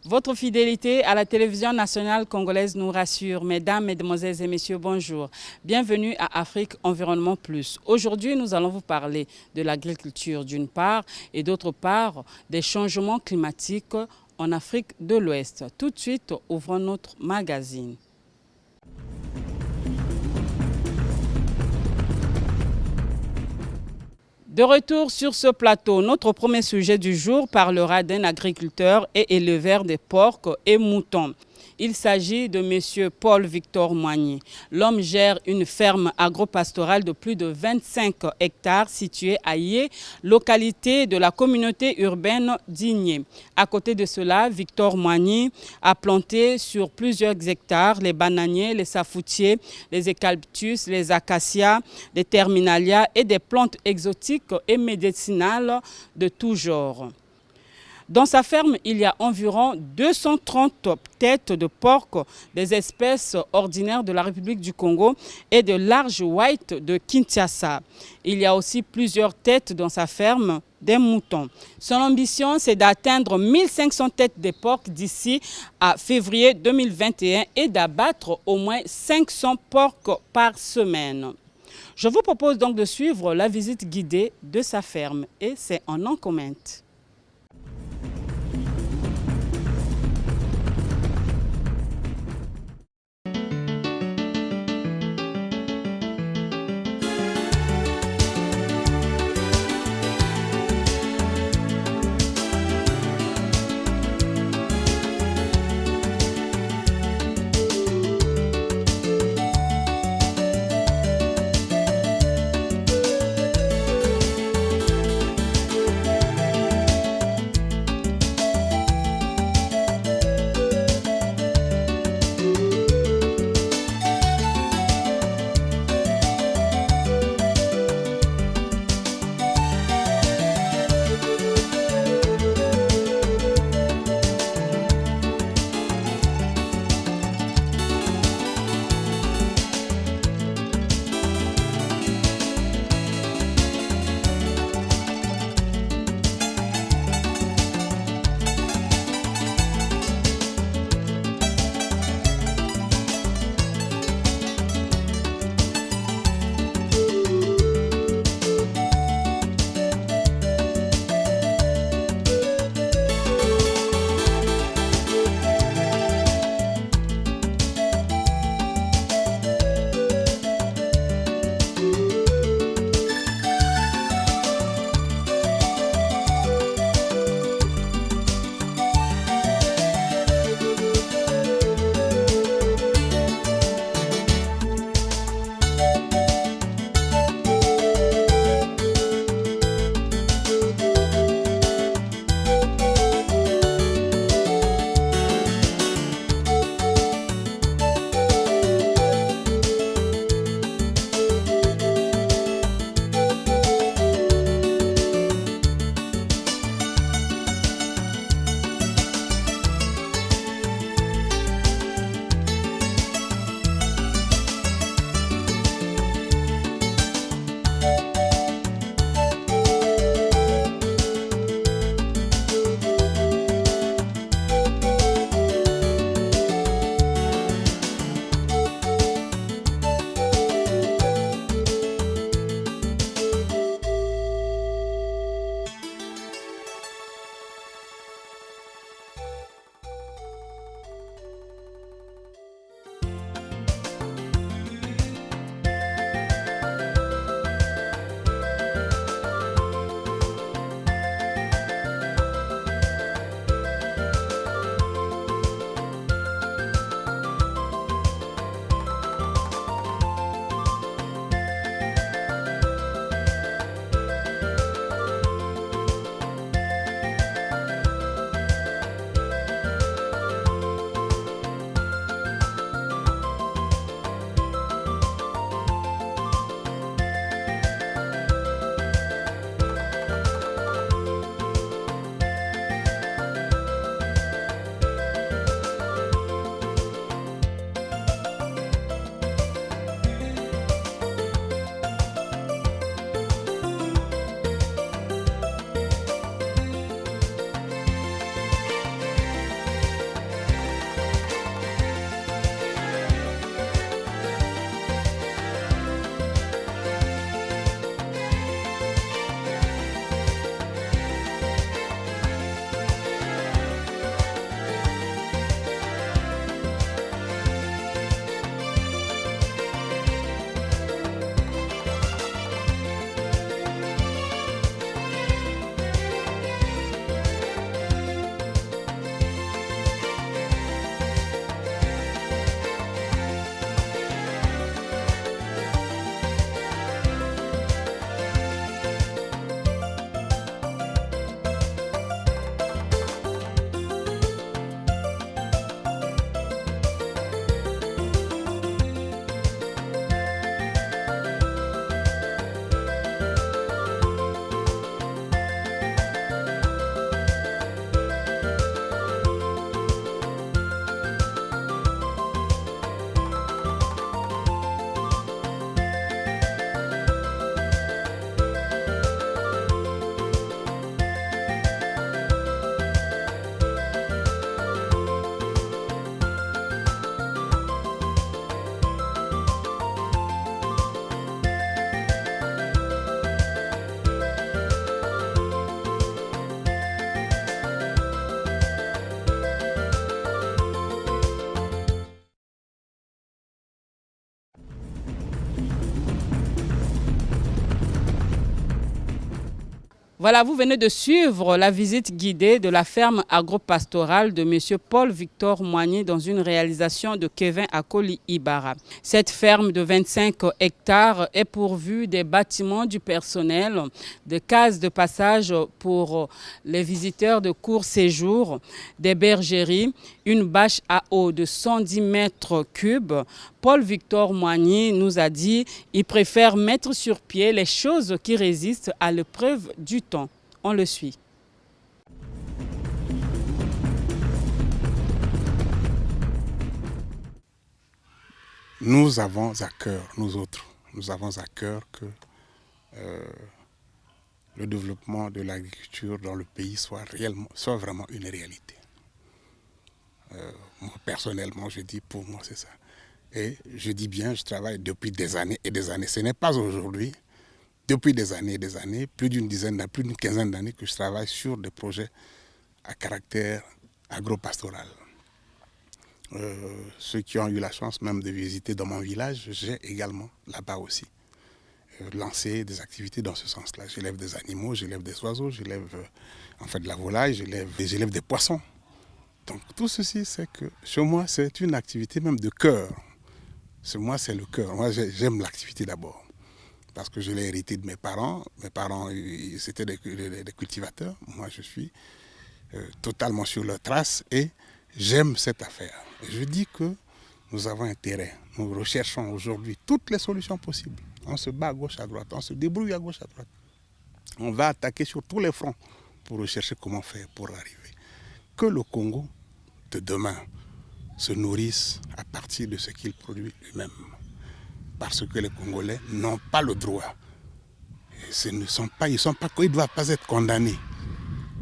Votre fidélité à la télévision nationale congolaise nous rassure. Mesdames, Mesdemoiselles et Messieurs, bonjour. Bienvenue à Afrique Environnement Plus. Aujourd'hui, nous allons vous parler de l'agriculture d'une part et d'autre part des changements climatiques en Afrique de l'Ouest. Tout de suite, ouvrons notre magazine. De retour sur ce plateau, notre premier sujet du jour parlera d'un agriculteur et éleveur de porcs et moutons. Il s'agit de M. Paul-Victor Moigny. L'homme gère une ferme agropastorale de plus de 25 hectares située à Yé, localité de la communauté urbaine d'Igné. À côté de cela, Victor Moigny a planté sur plusieurs hectares les bananiers, les safoutiers, les eucalyptus, les acacias, les terminalias et des plantes exotiques et médicinales de tout genre. Dans sa ferme, il y a environ 230 têtes de porc, des espèces ordinaires de la République du Congo et de large white de Kinshasa. Il y a aussi plusieurs têtes dans sa ferme des moutons. Son ambition, c'est d'atteindre 1500 têtes de porc d'ici à février 2021 et d'abattre au moins 500 porcs par semaine. Je vous propose donc de suivre la visite guidée de sa ferme et c'est en commente. Voilà, vous venez de suivre la visite guidée de la ferme agropastorale de M. Paul-Victor Moigny dans une réalisation de Kevin Akoli Ibarra. Cette ferme de 25 hectares est pourvue des bâtiments du personnel, des cases de passage pour les visiteurs de court séjour, des bergeries, une bâche à eau de 110 mètres cubes. Paul-Victor Moigny nous a dit qu'il préfère mettre sur pied les choses qui résistent à l'épreuve du temps. On le suit. Nous avons à cœur, nous autres, nous avons à cœur que le développement de l'agriculture dans le pays soit vraiment une réalité. Moi, personnellement, je dis pour moi c'est ça. Et je dis bien, je travaille depuis des années et des années. Ce n'est pas aujourd'hui, depuis des années et des années, plus d'une quinzaine d'années que je travaille sur des projets à caractère agropastoral. Ceux qui ont eu la chance même de visiter dans mon village, j'ai également là-bas aussi lancé des activités dans ce sens-là. J'élève des animaux, j'élève des oiseaux, j'élève de la volaille, j'élève des poissons. Donc tout ceci, c'est que chez moi, c'est une activité même de cœur. Chez moi, c'est le cœur. Moi, j'aime l'activité d'abord. Parce que je l'ai hérité de mes parents. Mes parents, c'était des cultivateurs. Moi, je suis totalement sur leur trace et j'aime cette affaire. Et je dis que nous avons intérêt. Nous recherchons aujourd'hui toutes les solutions possibles. On se bat à gauche, à droite. On se débrouille à gauche, à droite. On va attaquer sur tous les fronts pour rechercher comment faire pour arriver. Que le Congo de demain se nourrissent à partir de ce qu'ils produisent lui-même. Parce que les Congolais n'ont pas le droit. Ils ne doivent pas être condamnés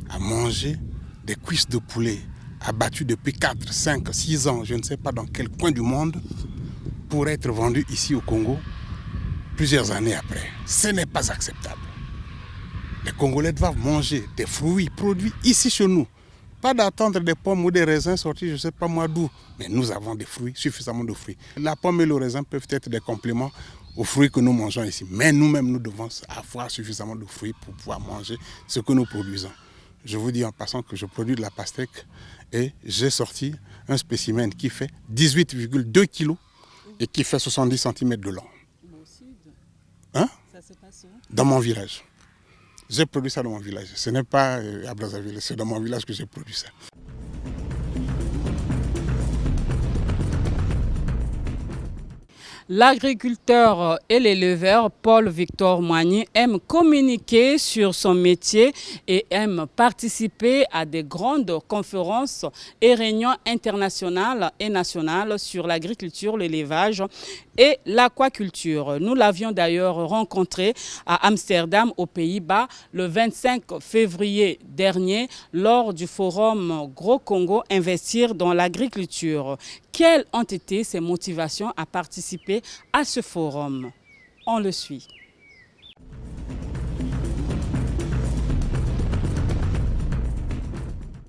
à manger des cuisses de poulet abattues depuis 4, 5, 6 ans, je ne sais pas dans quel coin du monde, pour être vendus ici au Congo plusieurs années après. Ce n'est pas acceptable. Les Congolais doivent manger des fruits produits ici chez nous. Pas d'attendre des pommes ou des raisins sortis, je ne sais pas moi d'où. Mais nous avons des fruits, suffisamment de fruits. La pomme et le raisin peuvent être des compléments aux fruits que nous mangeons ici. Mais nous-mêmes, nous devons avoir suffisamment de fruits pour pouvoir manger ce que nous produisons. Je vous dis en passant que je produis de la pastèque et j'ai sorti un spécimen qui fait 18,2 kg et qui fait 70 cm de long. Hein? Ça se passe où? Dans mon village. J'ai produit ça dans mon village. Ce n'est pas à Brazzaville, c'est dans mon village que j'ai produit ça. L'agriculteur et l'éleveur Paul-Victor Moigny aime communiquer sur son métier et aime participer à des grandes conférences et réunions internationales et nationales sur l'agriculture, l'élevage et l'aquaculture. Nous l'avions d'ailleurs rencontré à Amsterdam, aux Pays-Bas, le 25 février dernier, lors du forum Gros Congo Investir dans l'agriculture. Quelles ont été ses motivations à participer à ce forum? On le suit.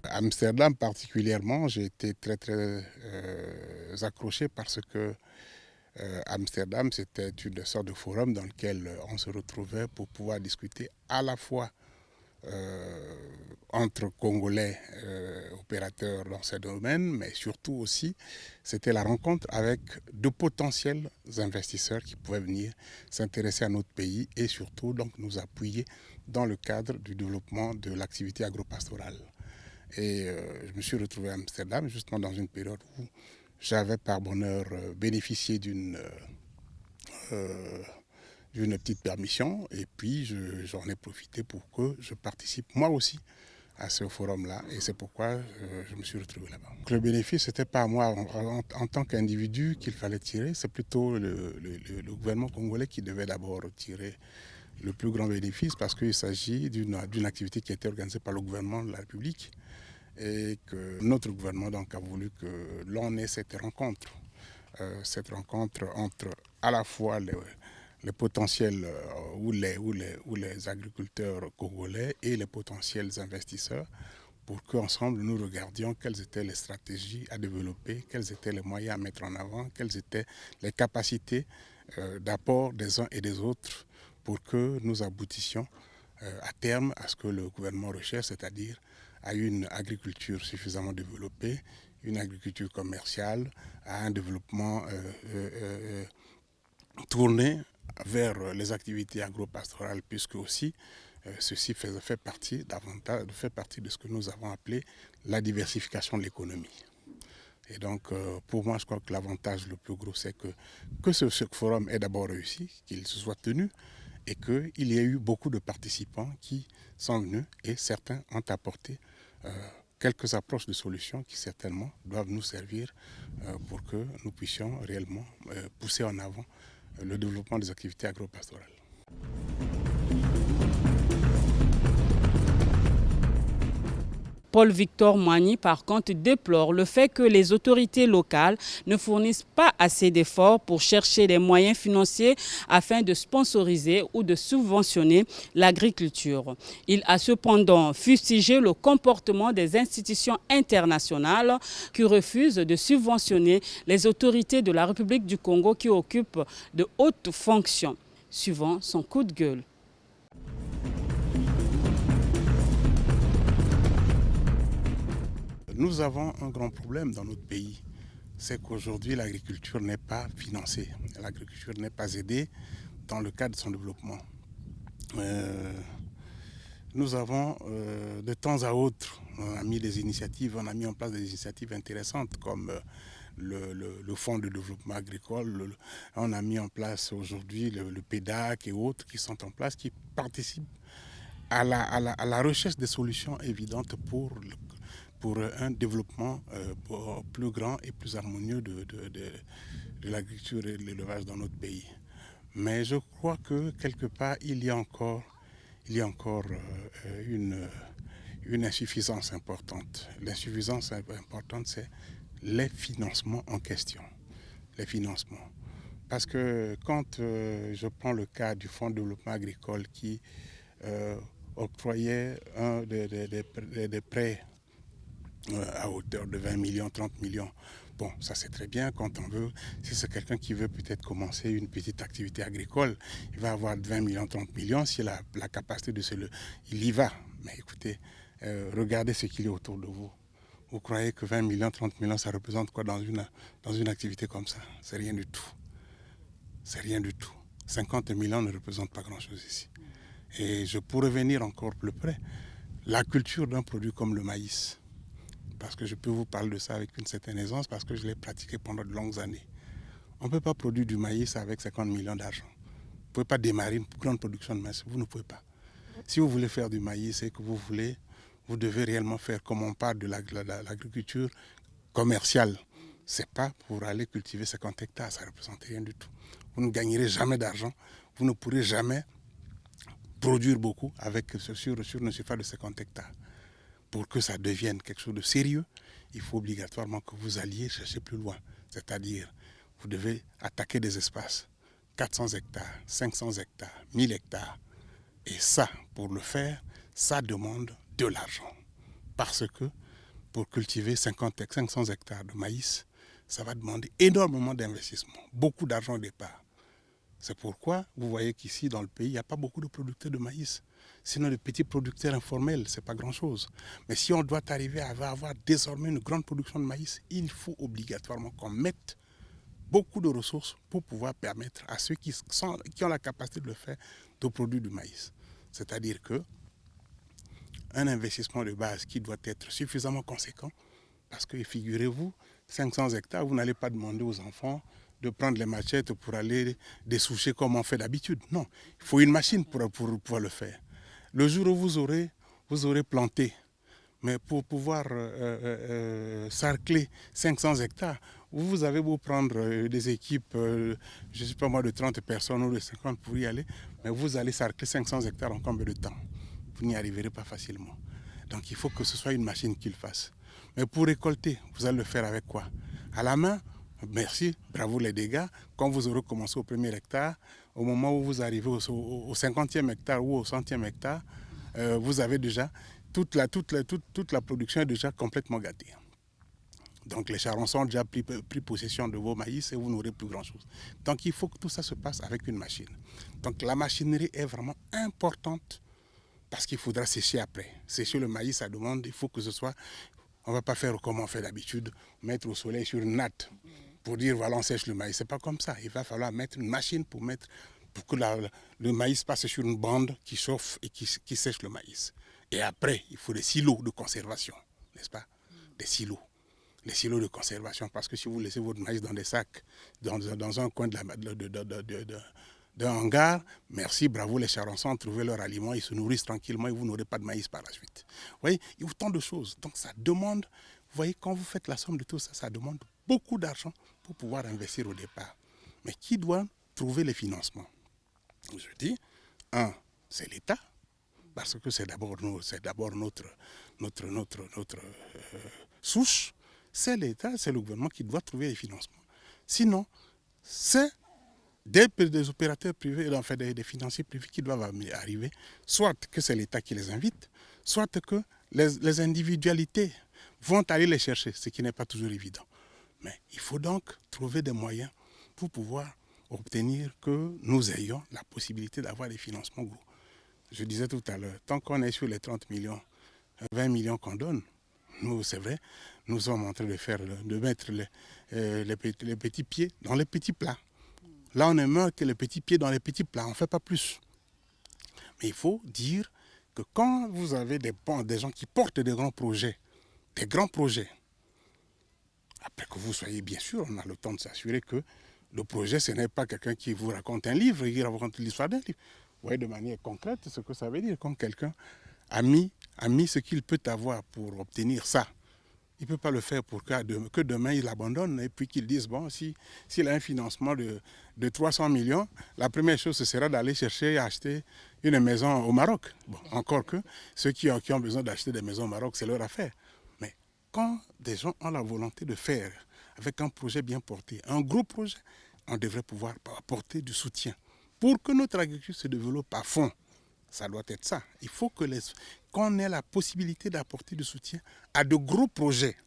À Amsterdam particulièrement, j'ai été très accroché parce que Amsterdam, c'était une sorte de forum dans lequel on se retrouvait pour pouvoir discuter à la fois entre Congolais opérateurs dans ce domaine, mais surtout aussi, c'était la rencontre avec de potentiels investisseurs qui pouvaient venir s'intéresser à notre pays et surtout donc nous appuyer dans le cadre du développement de l'activité agropastorale. Et je me suis retrouvé à Amsterdam justement dans une période où j'avais par bonheur bénéficié d'une petite permission et puis j'en ai profité pour que je participe moi aussi à ce forum-là et c'est pourquoi je me suis retrouvé là-bas. Le bénéfice, ce n'était pas moi en tant qu'individu qu'il fallait tirer, c'est plutôt le gouvernement congolais qui devait d'abord tirer le plus grand bénéfice parce qu'il s'agit d'une activité qui a été organisée par le gouvernement de la République et que notre gouvernement donc, a voulu que l'on ait cette rencontre entre à la fois les potentiels ou les agriculteurs congolais et les potentiels investisseurs pour qu'ensemble nous regardions quelles étaient les stratégies à développer, quels étaient les moyens à mettre en avant, quelles étaient les capacités d'apport des uns et des autres pour que nous aboutissions à terme à ce que le gouvernement recherche, c'est-à-dire à une agriculture suffisamment développée, une agriculture commerciale, à un développement tourné vers les activités agro-pastorales, puisque aussi ceci fait partie de ce que nous avons appelé la diversification de l'économie. Et donc, pour moi, je crois que l'avantage le plus gros, c'est que ce forum ait d'abord réussi, qu'il se soit tenu, et qu'il y ait eu beaucoup de participants qui sont venus, et certains ont apporté quelques approches de solutions qui certainement doivent nous servir pour que nous puissions réellement pousser en avant le développement des activités agro-pastorales. Paul Victor Moigny, par contre, déplore le fait que les autorités locales ne fournissent pas assez d'efforts pour chercher les moyens financiers afin de sponsoriser ou de subventionner l'agriculture. Il a cependant fustigé le comportement des institutions internationales qui refusent de subventionner les autorités de la République du Congo qui occupent de hautes fonctions, suivant son coup de gueule. Nous avons un grand problème dans notre pays, c'est qu'aujourd'hui l'agriculture n'est pas financée, l'agriculture n'est pas aidée dans le cadre de son développement. Nous avons de temps à autre, on a mis en place des initiatives intéressantes comme le Fonds de développement agricole, on a mis en place aujourd'hui le PEDAC et autres qui sont en place, qui participent à la recherche des solutions évidentes pour un développement plus grand et plus harmonieux de l'agriculture et de l'élevage dans notre pays. Mais je crois que quelque part, il y a encore une insuffisance importante. L'insuffisance importante, c'est les financements en question. Les financements. Parce que quand je prends le cas du Fonds de développement agricole qui octroyait des prêts à hauteur de 20 millions, 30 millions. Bon, ça c'est très bien quand on veut, si c'est quelqu'un qui veut peut-être commencer une petite activité agricole, il va avoir 20 millions, 30 millions, s'il a la capacité il y va. Mais écoutez, regardez ce qu'il y a autour de vous. Vous croyez que 20 millions, 30 millions, ça représente quoi dans une activité comme ça? C'est rien du tout. C'est rien du tout. 50 millions ne représentent pas grand-chose ici. Et je pourrais venir encore plus près. La culture d'un produit comme le maïs, parce que je peux vous parler de ça avec une certaine aisance, parce que je l'ai pratiqué pendant de longues années. On ne peut pas produire du maïs avec 50 millions d'argent. Vous ne pouvez pas démarrer une grande production de maïs, vous ne pouvez pas. Si vous voulez faire du maïs et que vous devez réellement faire comme on parle de l'agriculture commerciale. Ce n'est pas pour aller cultiver 50 hectares, ça ne représente rien du tout. Vous ne gagnerez jamais d'argent, vous ne pourrez jamais produire beaucoup sur une surface de 50 hectares. Pour que ça devienne quelque chose de sérieux, il faut obligatoirement que vous alliez chercher plus loin. C'est-à-dire, vous devez attaquer des espaces. 400 hectares, 500 hectares, 1000 hectares. Et ça, pour le faire, ça demande de l'argent. Parce que pour cultiver 500 hectares de maïs, ça va demander énormément d'investissement, beaucoup d'argent au départ. C'est pourquoi vous voyez qu'ici, dans le pays, il n'y a pas beaucoup de producteurs de maïs. Sinon, les petits producteurs informels, ce n'est pas grand-chose. Mais si on doit arriver à avoir désormais une grande production de maïs, il faut obligatoirement qu'on mette beaucoup de ressources pour pouvoir permettre à ceux qui ont la capacité de le faire de produire du maïs. C'est-à-dire qu'un investissement de base qui doit être suffisamment conséquent, parce que figurez-vous, 500 hectares, vous n'allez pas demander aux enfants de prendre les machettes pour aller dessoucher comme on fait d'habitude. Non, il faut une machine pour pouvoir le faire. Le jour où vous aurez planté, mais pour pouvoir sarcler 500 hectares, vous avez beau prendre des équipes, je ne sais pas moi, de 30 personnes ou de 50 pour y aller, mais vous allez sarcler 500 hectares en combien de temps? Vous n'y arriverez pas facilement. Donc il faut que ce soit une machine qui le fasse. Mais pour récolter, vous allez le faire avec quoi? À la main? Merci, bravo les dégâts. Quand vous aurez commencé au premier hectare, au moment où vous arrivez au 50e hectare ou au 100e hectare, vous avez déjà toute la production est déjà complètement gâtée. Donc les charançons ont déjà pris possession de vos maïs et vous n'aurez plus grand-chose. Donc il faut que tout ça se passe avec une machine. Donc la machinerie est vraiment importante parce qu'il faudra sécher après. Sécher le maïs, ça demande, il faut que ce soit, on ne va pas faire comme on fait d'habitude, mettre au soleil sur une natte pour dire voilà on sèche le maïs. C'est pas comme ça. Il va falloir mettre une machine pour que le maïs passe sur une bande qui chauffe et qui sèche le maïs. Et après, il faut des silos de conservation, n'est-ce pas? Des silos. Les silos de conservation, parce que si vous laissez votre maïs dans des sacs, dans un coin d'un hangar, merci, bravo, les Charançons ont trouvé leur aliment, ils se nourrissent tranquillement et vous n'aurez pas de maïs par la suite. Vous voyez, il y a autant de choses. Donc ça demande, vous voyez, quand vous faites la somme de tout ça, ça demande beaucoup d'argent pour pouvoir investir au départ. Mais qui doit trouver les financements? Je dis, c'est l'État, parce que c'est d'abord notre souche. C'est l'État, c'est le gouvernement qui doit trouver les financements. Sinon, c'est des opérateurs privés, enfin des financiers privés qui doivent arriver, soit que c'est l'État qui les invite, soit que les individualités vont aller les chercher, ce qui n'est pas toujours évident. Mais il faut donc trouver des moyens pour pouvoir obtenir que nous ayons la possibilité d'avoir des financements gros. Je disais tout à l'heure, tant qu'on est sur les 30 millions, 20 millions qu'on donne, nous, c'est vrai, nous sommes en train de mettre les petits pieds dans les petits plats. Là, on ne met que les petits pieds dans les petits plats, on ne fait pas plus. Mais il faut dire que quand vous avez des gens qui portent des grands projets, après que vous soyez bien sûr, on a le temps de s'assurer que le projet, ce n'est pas quelqu'un qui vous raconte un livre, qui raconte l'histoire d'un livre. Vous voyez de manière concrète ce que ça veut dire. Quand quelqu'un a mis ce qu'il peut avoir pour obtenir ça, il ne peut pas le faire pour que demain il abandonne et puis qu'il dise, bon, s'il a un financement de 300 millions, la première chose, ce sera d'aller chercher et acheter une maison au Maroc. Bon, encore que ceux qui ont besoin d'acheter des maisons au Maroc, c'est leur affaire. Mais quand des gens ont la volonté de faire avec un projet bien porté, un gros projet, on devrait pouvoir apporter du soutien pour que notre agriculture se développe à fond. Ça doit être ça. Il faut qu'on ait la possibilité d'apporter du soutien à de gros projets.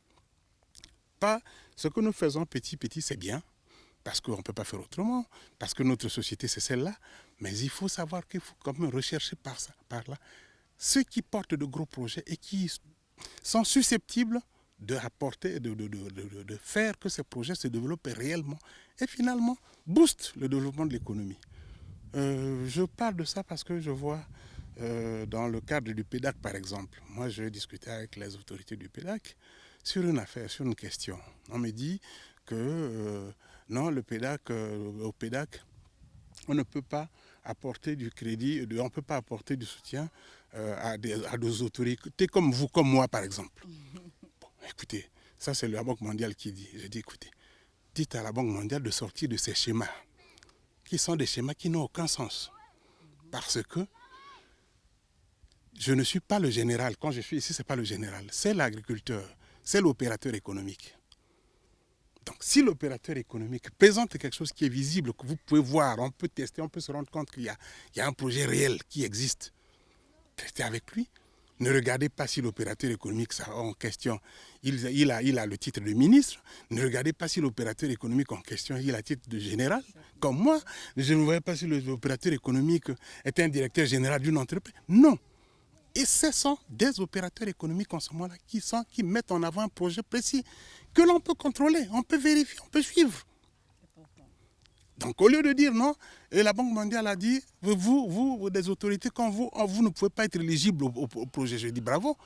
Pas ce que nous faisons petit, c'est bien, parce qu'on ne peut pas faire autrement, parce que notre société, c'est celle-là. Mais il faut savoir qu'il faut quand même rechercher par là, ceux qui portent de gros projets et qui sont susceptibles de faire que ces projets se développent réellement et finalement boostent le développement de l'économie. Je parle de ça parce que je vois dans le cadre du PEDAC par exemple, moi j'ai discuté avec les autorités du PEDAC sur une affaire, sur une question. On me dit que non, au PEDAC, on ne peut pas apporter du crédit, on ne peut pas apporter du soutien à des autorités comme vous, comme moi par exemple. Bon, écoutez, ça c'est la Banque mondiale qui dit. Je dis écoutez, dites à la Banque mondiale de sortir de ces schémas qui sont des schémas qui n'ont aucun sens. Parce que je ne suis pas le général. Quand je suis ici, ce n'est pas le général. C'est l'agriculteur, c'est l'opérateur économique. Donc si l'opérateur économique présente quelque chose qui est visible, que vous pouvez voir, on peut tester, on peut se rendre compte qu'il y a un projet réel qui existe, traitez avec lui. Ne regardez pas si l'opérateur économique en question, il a le titre de ministre. Ne regardez pas si l'opérateur économique en question, il a le titre de général. Comme moi, je ne voyais pas si l'opérateur économique était un directeur général d'une entreprise. Non. Et ce sont des opérateurs économiques en ce moment-là qui mettent en avant un projet précis que l'on peut contrôler, on peut vérifier, on peut suivre. Donc au lieu de dire non, et la Banque mondiale a dit, vous des autorités comme vous ne pouvez pas être éligible au projet. Je dis bravo,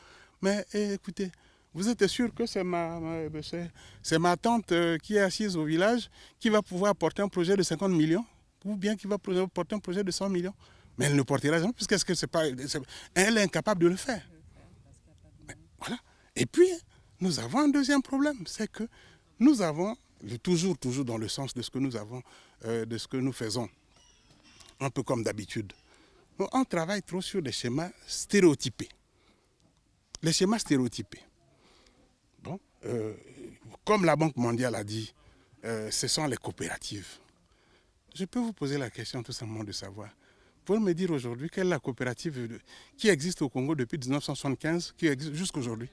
mais écoutez, vous êtes sûr que c'est ma tante qui est assise au village qui va pouvoir porter un projet de 50 millions ou bien qui va porter un projet de 100 millions. Mais elle ne portera jamais elle est incapable de le faire. Mais voilà. Et puis, nous avons un deuxième problème, c'est que nous avons toujours dans le sens de ce que nous avons, de ce que nous faisons, un peu comme d'habitude. On travaille trop sur des schémas stéréotypés. Les schémas stéréotypés. Bon, comme la Banque mondiale a dit, ce sont les coopératives. Je peux vous poser la question tout simplement de savoir, pour me dire aujourd'hui quelle est la coopérative qui existe au Congo depuis 1975, qui existe jusqu'à aujourd'hui.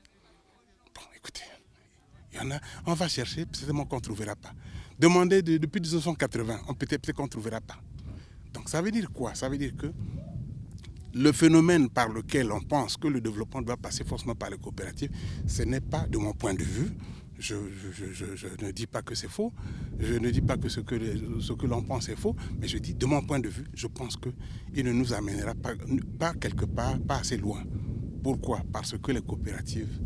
Bon, écoutez. Il y en a, on va chercher, certainement qu'on ne trouvera pas. Demandez depuis 1980, peut-être qu'on ne trouvera pas. Donc ça veut dire quoi? Ça veut dire que le phénomène par lequel on pense que le développement doit passer forcément par les coopératives, ce n'est pas de mon point de vue. Je ne dis pas que c'est faux, je ne dis pas que ce que l'on pense est faux, mais je dis de mon point de vue, je pense qu'il ne nous amènera pas quelque part, pas assez loin. Pourquoi? Parce que les coopératives,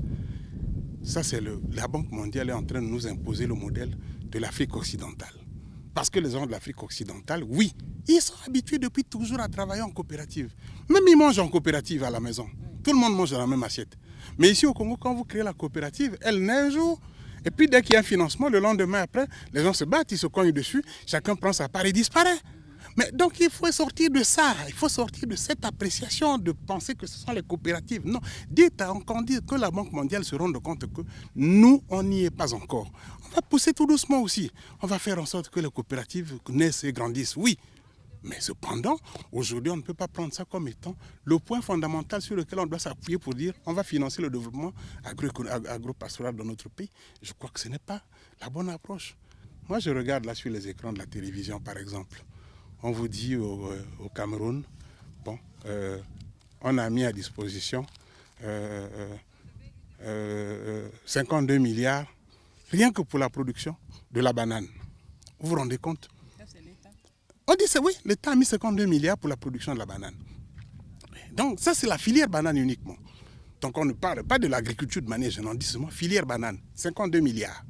ça c'est la Banque mondiale est en train de nous imposer le modèle de l'Afrique occidentale. Parce que les gens de l'Afrique occidentale, oui, ils sont habitués depuis toujours à travailler en coopérative. Même ils mangent en coopérative à la maison. Tout le monde mange dans la même assiette. Mais ici au Congo, quand vous créez la coopérative, elle naît un jour. Et puis dès qu'il y a un financement, le lendemain après, les gens se battent, ils se cognent dessus, chacun prend sa part et disparaît. Mais donc il faut sortir de ça, il faut sortir de cette appréciation de penser que ce sont les coopératives. Non, dites que la Banque mondiale se rende compte que nous, on n'y est pas encore. On va pousser tout doucement aussi. On va faire en sorte que les coopératives naissent et grandissent, oui. Mais cependant, aujourd'hui, on ne peut pas prendre ça comme étant le point fondamental sur lequel on doit s'appuyer pour dire on va financer le développement agro-pastoral dans notre pays. Je crois que ce n'est pas la bonne approche. Moi, je regarde là sur les écrans de la télévision, par exemple. On vous dit au Cameroun, bon, on a mis à disposition 52 milliards rien que pour la production de la banane. Vous vous rendez compte? On dit oui, l'État a mis 52 milliards pour la production de la banane. Donc ça c'est la filière banane uniquement. Donc on ne parle pas de l'agriculture de manière générale, on dit seulement filière banane, 52 milliards.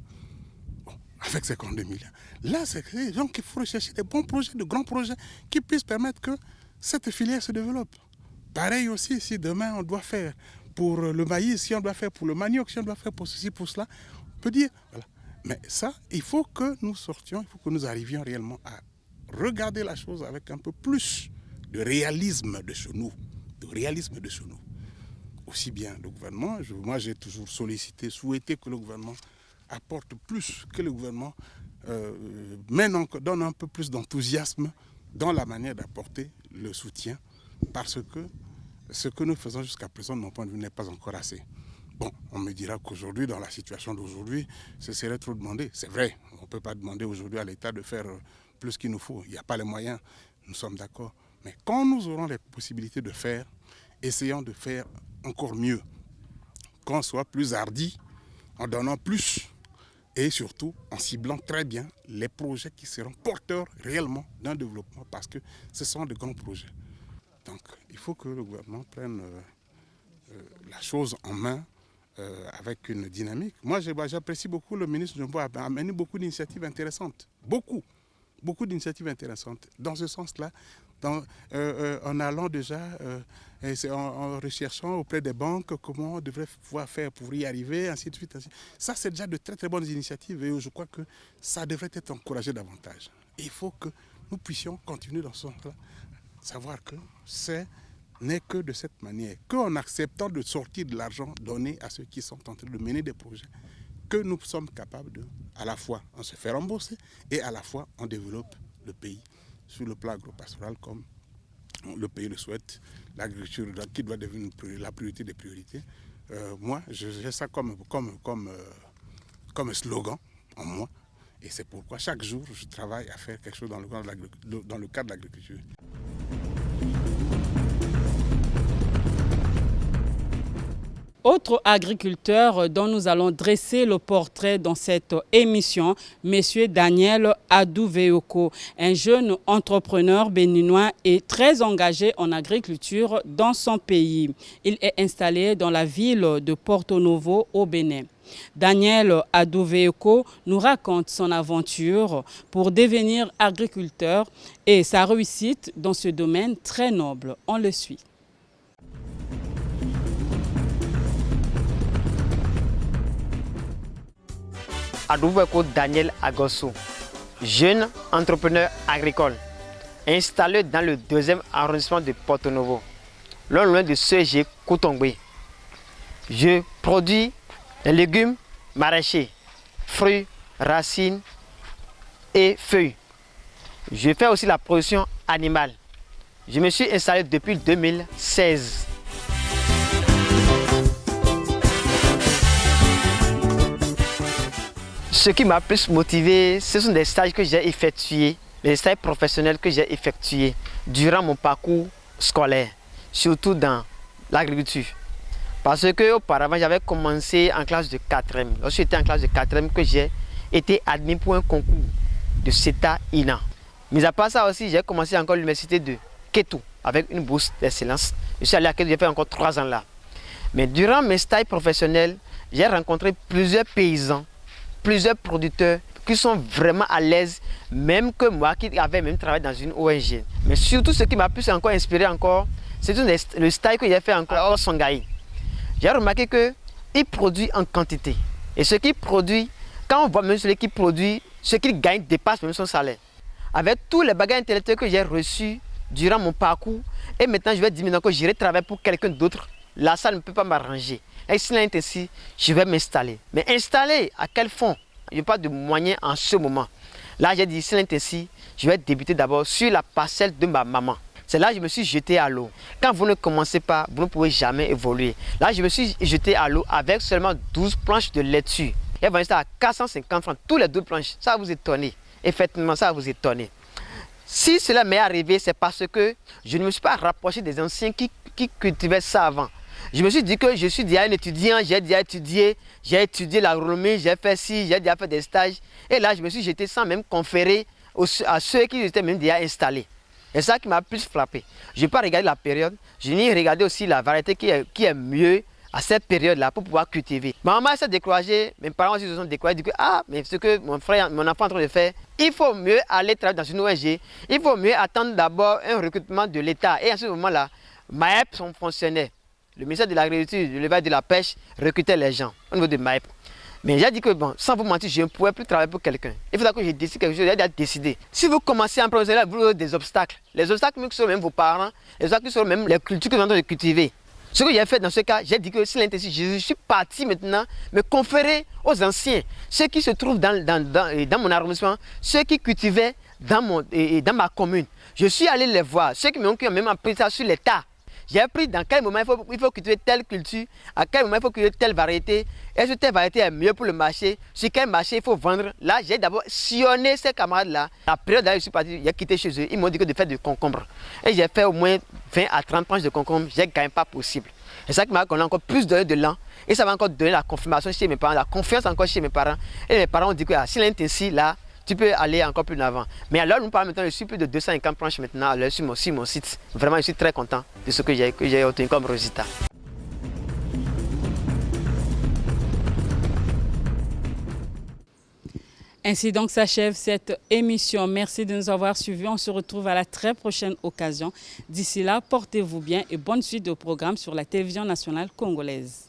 Bon, avec 52 milliards. Là, c'est donc qu'il faut rechercher des bons projets, de grands projets qui puissent permettre que cette filière se développe. Pareil aussi, si demain on doit faire pour le maïs, si on doit faire pour le manioc, si on doit faire pour ceci, pour cela, on peut dire, voilà. Mais ça, il faut que nous sortions, il faut que nous arrivions réellement à regarder la chose avec un peu plus de réalisme de chez nous. Aussi bien le gouvernement, moi j'ai toujours sollicité, souhaité que le gouvernement apporte plus, que le gouvernement donne un peu plus d'enthousiasme dans la manière d'apporter le soutien, parce que ce que nous faisons jusqu'à présent, de mon point de vue, n'est pas encore assez. Bon, on me dira qu'aujourd'hui, dans la situation d'aujourd'hui, ce serait trop demandé. C'est vrai, on ne peut pas demander aujourd'hui à l'État de faire plus qu'il nous faut. Il n'y a pas les moyens, nous sommes d'accord. Mais quand nous aurons les possibilités de faire, essayons de faire encore mieux. Qu'on soit plus hardi, en donnant plus, et surtout en ciblant très bien les projets qui seront porteurs réellement d'un développement, parce que ce sont de grands projets. Donc il faut que le gouvernement prenne la chose en main avec une dynamique. Moi j'apprécie beaucoup le ministre Njombo a amené beaucoup d'initiatives intéressantes, beaucoup d'initiatives intéressantes. Dans ce sens-là, en allant déjà, en recherchant auprès des banques comment on devrait pouvoir faire pour y arriver, ainsi de suite. Ça, c'est déjà de très très bonnes initiatives et je crois que ça devrait être encouragé davantage. Il faut que nous puissions continuer dans ce sens-là, savoir que ce n'est que de cette manière, qu'en acceptant de sortir de l'argent donné à ceux qui sont en train de mener des projets, que nous sommes capables de, à la fois, en se faire rembourser et à la fois, on développe le pays sur le plan agro-pastoral comme le pays le souhaite, l'agriculture qui doit devenir la priorité des priorités. Moi, j'ai ça comme slogan en moi et c'est pourquoi chaque jour, je travaille à faire quelque chose dans le cadre de l'agriculture. Autre agriculteur dont nous allons dresser le portrait dans cette émission, M. Daniel Adouveoko, un jeune entrepreneur béninois et très engagé en agriculture dans son pays. Il est installé dans la ville de Porto Novo au Bénin. Daniel Adouveoko nous raconte son aventure pour devenir agriculteur et sa réussite dans ce domaine très noble. On le suit. Adouveoko Daniel Agosso, jeune entrepreneur agricole, installé dans le 2e arrondissement de Porto Novo, non loin de CG Koutongbe. Je produis des légumes maraîchers, fruits, racines et feuilles. Je fais aussi la production animale. Je me suis installé depuis 2016. Ce qui m'a plus motivé, ce sont des stages que j'ai effectués, des stages professionnels que j'ai effectués durant mon parcours scolaire. surtout dans l'agriculture. Parce qu'auparavant, j'avais commencé en classe de 4e. Lorsque j'étais en classe de 4e, que j'ai été admis pour un concours de CETA-INA. Mais à part ça aussi, j'ai commencé encore l'université de Kétou avec une bourse d'excellence. Je suis allé à Kétou, j'ai fait encore 3 ans là. Mais durant mes stages professionnels, j'ai rencontré plusieurs paysans, plusieurs producteurs qui sont vraiment à l'aise, même que moi qui avais même travaillé dans une ONG. Mais surtout, ce qui m'a plus encore inspiré encore, c'est le stage que j'ai fait encore au Songhai. J'ai remarqué qu'il produit en quantité. Et ce qu'il produit, quand on voit même celui qui produit, ce qu'il gagne dépasse même son salaire. Avec tous les bagages intellectuels que j'ai reçus durant mon parcours, et maintenant je vais dire que j'irai travailler pour quelqu'un d'autre, là ça ne peut pas m'arranger. Et s'il est ainsi, je vais m'installer. Mais installer à quel fond? Il n'y a pas de moyen en ce moment. Là j'ai dit, s'il est ainsi, je vais débuter d'abord sur la parcelle de ma maman. C'est là que je me suis jeté à l'eau. Quand vous ne commencez pas, vous ne pouvez jamais évoluer. Là, je me suis jeté à l'eau avec seulement 12 planches de laitue. Et va rester à 450 francs, tous les 12 planches. Ça va vous étonner. Effectivement, ça va vous étonner. Si cela m'est arrivé, c'est parce que je ne me suis pas rapproché des anciens qui cultivaient ça avant. Je me suis dit que je suis déjà un étudiant, j'ai étudié l'agronomie, j'ai fait ci, j'ai déjà fait des stages. Et là, je me suis jeté sans même conférer à ceux qui étaient même déjà installés. Et ça qui m'a plus frappé. Je n'ai pas regardé la période, je n'ai regardé aussi la variété qui est mieux à cette période-là pour pouvoir cultiver. Ma maman s'est découragée, mes parents aussi se sont découragés. Ils disent que mais ce que mon enfant est en train de faire, il faut mieux aller travailler dans une ONG, il faut mieux attendre d'abord un recrutement de l'État. Et à ce moment-là, MAEP, son fonctionnaire, le ministère de l'Agriculture, de l'élevage et de la pêche, recrutait les gens au niveau de MAEP. Mais j'ai dit que bon, sans vous mentir, je ne pouvais plus travailler pour quelqu'un. Il faudra que je décide quelque chose, j'ai déjà décidé. Si vous commencez à improviser, vous avez des obstacles. Les obstacles qui sont même vos parents, les obstacles qui sont même les cultures que vous êtes en train de cultiver. Ce que j'ai fait dans ce cas, j'ai dit que si l'intensité, je suis parti maintenant me conférer aux anciens, ceux qui se trouvent dans mon arrondissement, ceux qui cultivaient dans ma commune. Je suis allé les voir, ceux qui m'ont même appris ça sur l'État. J'ai appris dans quel moment il faut cultiver telle culture, à quel moment il faut cultiver telle variété, est-ce que telle variété est mieux pour le marché, sur quel marché il faut vendre. Là, j'ai d'abord sillonné ces camarades-là. La période où je suis parti, j'ai quitté chez eux, ils m'ont dit que de faire du concombre. Et j'ai fait au moins 20 à 30 planches de concombre, j'ai gagné pas possible. C'est ça qui m'a donné encore plus de l'an. Et ça va encore donner la confirmation chez mes parents, la confiance encore chez mes parents. Et mes parents ont dit que si l'intensi là, tu peux aller encore plus en avant. Mais alors, nous parlons maintenant, je suis plus de 250 planches maintenant sur mon site. Vraiment, je suis très content de ce que j'ai obtenu comme résultat. Ainsi donc s'achève cette émission. Merci de nous avoir suivis. On se retrouve à la très prochaine occasion. D'ici là, portez-vous bien et bonne suite au programme sur la télévision nationale congolaise.